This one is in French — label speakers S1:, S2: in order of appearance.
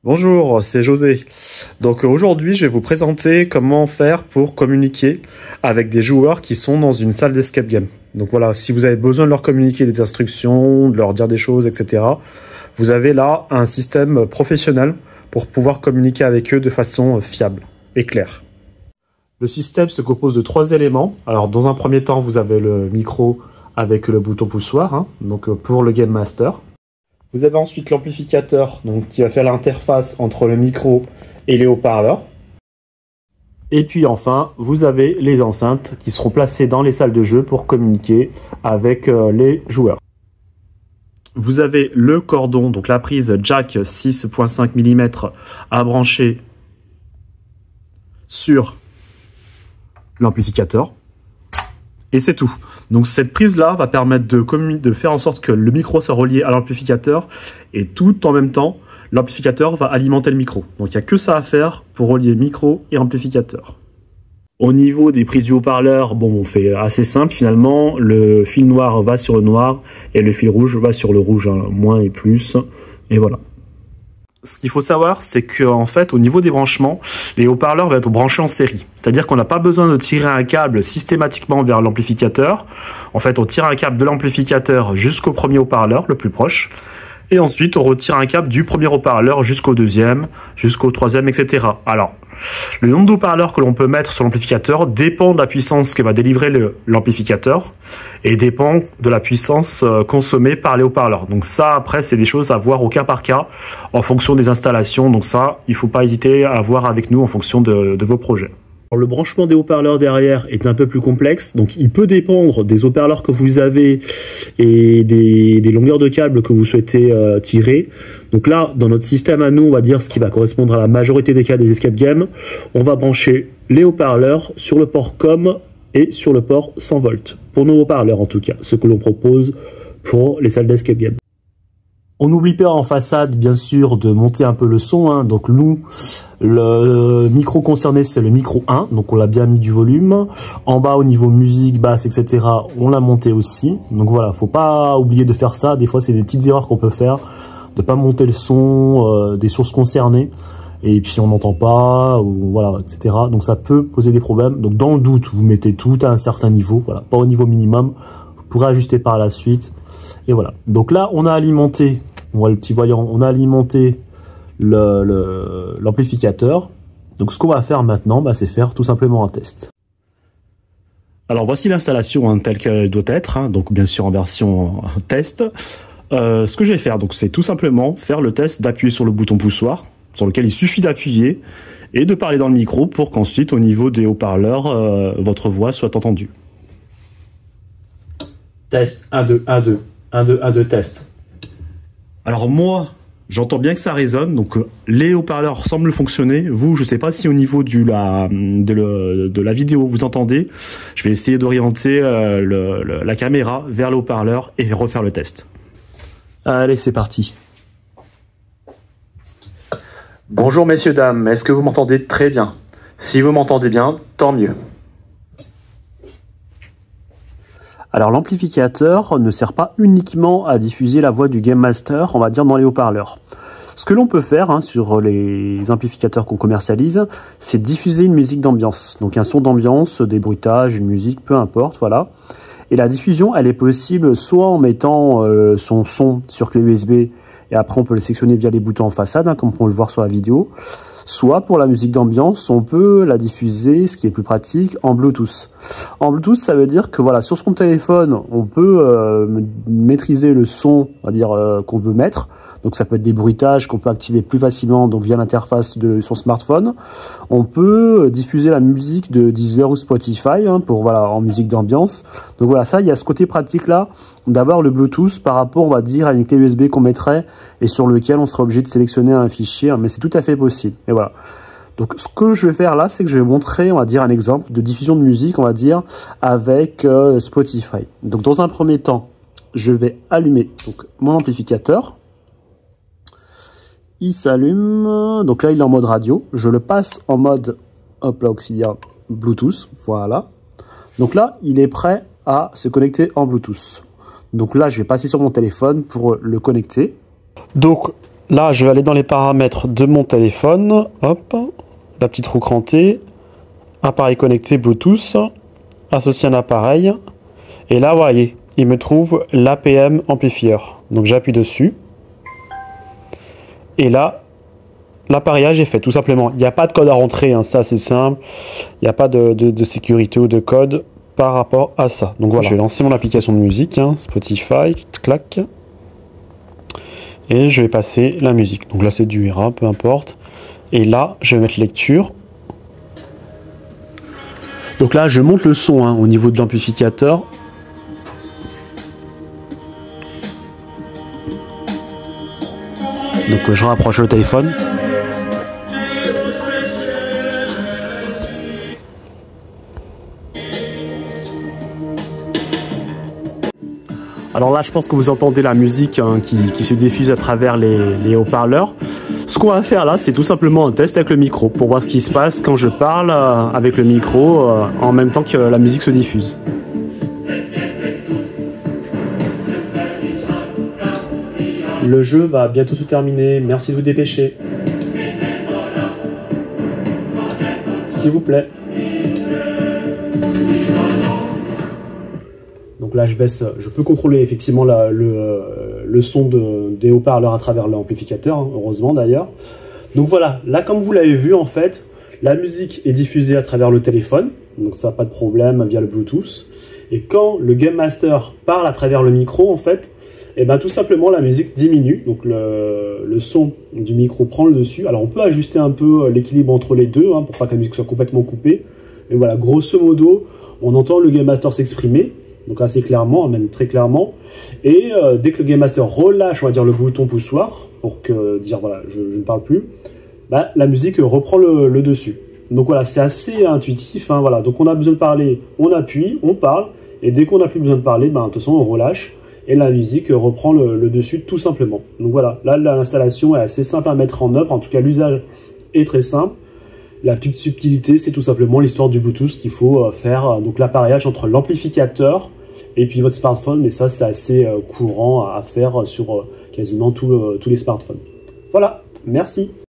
S1: Bonjour, c'est José. Donc aujourd'hui, je vais vous présenter comment faire pour communiquer avec des joueurs qui sont dans une salle d'escape game. Donc voilà, si vous avez besoin de leur communiquer des instructions, de leur dire des choses, etc., vous avez là un système professionnel pour pouvoir communiquer avec eux de façon fiable et claire. Le système se compose de 3 éléments. Alors dans un premier temps, vous avez le micro avec le bouton poussoir, donc pour le Game Master. Vous avez ensuite l'amplificateur qui va faire l'interface entre le micro et les haut-parleurs. Et puis enfin, vous avez les enceintes qui seront placées dans les salles de jeu pour communiquer avec les joueurs. Vous avez le cordon, donc la prise jack 6.5 mm à brancher sur l'amplificateur. Et c'est tout. Donc cette prise-là va permettre de faire en sorte que le micro soit relié à l'amplificateur et tout en même temps, l'amplificateur va alimenter le micro. Donc il n'y a que ça à faire pour relier micro et amplificateur. Au niveau des prises du haut-parleur, on fait assez simple finalement. Le fil noir va sur le noir et le fil rouge va sur le rouge, moins et plus. Et voilà. Ce qu'il faut savoir, c'est qu'en fait, au niveau des branchements, les haut-parleurs vont être branchés en série. C'est-à-dire qu'on n'a pas besoin de tirer un câble systématiquement vers l'amplificateur. En fait, on tire un câble de l'amplificateur jusqu'au premier haut-parleur, le plus proche. Et ensuite, on retire un câble du premier haut-parleur jusqu'au deuxième, jusqu'au troisième, etc. Alors, le nombre de haut-parleurs que l'on peut mettre sur l'amplificateur dépend de la puissance que va délivrer l'amplificateur et dépend de la puissance consommée par les haut-parleurs. Donc ça, après, c'est des choses à voir au cas par cas en fonction des installations. Donc ça, il ne faut pas hésiter à voir avec nous en fonction de vos projets. Alors, le branchement des haut-parleurs derrière est un peu plus complexe, donc il peut dépendre des haut-parleurs que vous avez et des longueurs de câbles que vous souhaitez tirer. Donc là, dans notre système à nous, on va dire ce qui va correspondre à la majorité des cas des escape games, on va brancher les haut-parleurs sur le port COM et sur le port 100 volts, pour nos haut-parleurs en tout cas, ce que l'on propose pour les salles d'escape game. On n'oublie pas en façade, bien sûr, de monter un peu le son. Donc nous, le micro concerné, c'est le micro 1. Donc on l'a bien mis du volume. En bas, au niveau musique, basse, etc., on l'a monté aussi. Donc voilà, faut pas oublier de faire ça. Des fois, c'est des petites erreurs qu'on peut faire. De pas monter le son des sources concernées. Et puis on n'entend pas, ou voilà, etc. Donc ça peut poser des problèmes. Donc dans le doute, vous mettez tout à un certain niveau. Voilà, pas au niveau minimum. Vous pourrez ajuster par la suite. Et voilà. Donc là, on a alimenté, on voit le petit voyant, on a alimenté l'amplificateur. Donc ce qu'on va faire maintenant, c'est faire tout simplement un test. Alors voici l'installation telle qu'elle doit être, donc bien sûr en version test. Ce que je vais faire, c'est tout simplement faire le test d'appuyer sur le bouton poussoir, sur lequel il suffit d'appuyer et de parler dans le micro pour qu'ensuite au niveau des haut-parleurs, votre voix soit entendue. Test 1, 2, 1, 2. 1, 2, 1, 2, test. Alors moi, j'entends bien que ça résonne, donc les haut-parleurs semblent fonctionner. Vous, je ne sais pas si au niveau de la vidéo vous entendez. Je vais essayer d'orienter la caméra vers le haut-parleur et refaire le test. Allez, c'est parti. Bonjour messieurs, dames, est-ce que vous m'entendez très bien? Si vous m'entendez bien, tant mieux. Alors l'amplificateur ne sert pas uniquement à diffuser la voix du Game Master, on va dire dans les haut-parleurs. Ce que l'on peut faire sur les amplificateurs qu'on commercialise, c'est diffuser une musique d'ambiance. Donc un son d'ambiance, des bruitages, une musique, peu importe, voilà. Et la diffusion, elle est possible soit en mettant son son sur clé USB, et après on peut le sectionner via les boutons en façade, comme on peut le voir sur la vidéo. Soit pour la musique d'ambiance, on peut la diffuser, ce qui est plus pratique, en Bluetooth. En Bluetooth, ça veut dire que voilà, sur son téléphone, on peut maîtriser le son, on va dire, qu'on veut mettre. Donc ça peut être des bruitages qu'on peut activer plus facilement via l'interface de son smartphone. On peut diffuser la musique de Deezer ou Spotify pour voilà, en musique d'ambiance. Donc voilà, ça, il y a ce côté pratique là d'avoir le Bluetooth par rapport, on va dire, à une clé USB qu'on mettrait et sur lequel on serait obligé de sélectionner un fichier, mais c'est tout à fait possible. Et voilà. Donc ce que je vais faire là, c'est que je vais montrer, on va dire, un exemple de diffusion de musique, on va dire, avec Spotify. Donc dans un premier temps, je vais allumer mon amplificateur. Il s'allume, donc là il est en mode radio, je le passe en mode, hop là, auxiliaire Bluetooth, voilà. Donc là il est prêt à se connecter en Bluetooth. Donc là je vais passer sur mon téléphone pour le connecter. Donc là, je vais aller dans les paramètres de mon téléphone. Hop, la petite roue crantée, appareil connecté Bluetooth, associer un appareil. Et là, vous voyez, il me trouve l'APM Amplifier. Donc j'appuie dessus. Et là, l'appareillage est fait, tout simplement. Il n'y a pas de code à rentrer, hein, ça c'est simple. Il n'y a pas de sécurité ou de code par rapport à ça. Donc voilà, je vais lancer mon application de musique, hein, Spotify, clac. Et je vais passer la musique. Donc là c'est du Ira, peu importe. Et là, je vais mettre lecture. Donc là, je monte le son hein, au niveau de l'amplificateur. Donc je rapproche le téléphone. Alors là, je pense que vous entendez la musique hein, qui se diffuse à travers les haut-parleurs. Ce qu'on va faire là, c'est tout simplement un test avec le micro pour voir ce qui se passe quand je parle avec le micro en même temps que la musique se diffuse. Le jeu va bientôt se terminer, merci de vous dépêcher. S'il vous plaît. Donc là, je peux contrôler effectivement le son des haut-parleurs à travers l'amplificateur, hein, heureusement d'ailleurs. Donc voilà, là comme vous l'avez vu en fait, la musique est diffusée à travers le téléphone, donc ça pas de problème via le Bluetooth. Et quand le Game Master parle à travers le micro en fait, et ben tout simplement la musique diminue, donc le son du micro prend le dessus. Alors on peut ajuster un peu l'équilibre entre les deux hein, pour pas que la musique soit complètement coupée. Mais voilà, grosso modo, on entend le Game Master s'exprimer. Donc assez clairement, même très clairement. Et dès que le Game Master relâche, on va dire, le bouton poussoir, pour dire voilà, je ne parle plus, bah, la musique reprend le dessus. Donc voilà, c'est assez intuitif. Hein, voilà. Donc on a besoin de parler, on appuie, on parle, et dès qu'on n'a plus besoin de parler, bah, de toute façon on relâche, et la musique reprend le dessus tout simplement. Donc voilà, là l'installation est assez simple à mettre en œuvre, en tout cas l'usage est très simple. La petite subtilité, c'est tout simplement l'histoire du Bluetooth qu'il faut faire, donc l'appareillage entre l'amplificateur et puis votre smartphone, mais ça c'est assez courant à faire sur quasiment tous les smartphones. Voilà, merci.